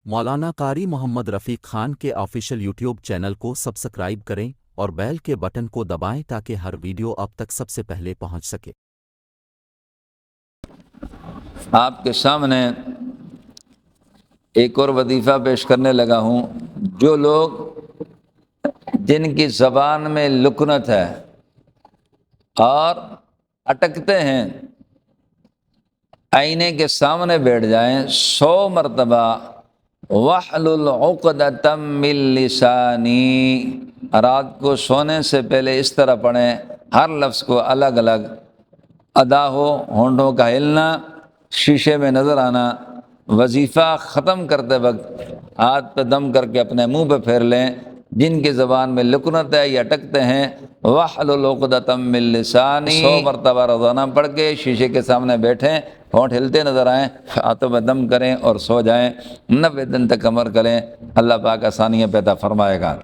مولانا قاری محمد رفیق خان کے official YouTube channel کو subscribe کریں اور بیل کے بٹن کو دبائیں تاکہ ہر ویڈیو آپ تک سب سے پہلے پہنچ سکے۔ آپ کے سامنے ایک اور وظیفہ پیش کرنے لگا ہوں۔ جو لوگ جن کی زبان میں لکنت ہے اور اٹکتے ہیں، آئینے کے سامنے بیٹھ جائیں 100 مرتبہ وَاحْلُلْ عُقْدَةً مِّن لِّسَانِي، رات کو سونے سے پہلے اس طرح پڑھیں، ہر لفظ کو الگ الگ ادا ہو، ہونٹوں کا ہلنا، شیشے میں نظر آنا۔ وظیفہ ختم کرتے وقت ہاتھ پہ دم کر کے اپنے منہ پہ پھیر لیں۔ جن کی زبان میں لکنت ہے یا اٹکتے ہیں، وَاحْلُلْ عُقْدَةً مِّن لِّسَانِي 100 مرتبہ روزانہ پڑھ کے شیشے کے سامنے بیٹھیں، ہونٹ ہلتے نظر آئیں، ہاتھوں میں دم کریں اور سو جائیں۔ 90 دن تک عمل کریں، اللہ پاک آسانیاں پیدا فرمائے گا۔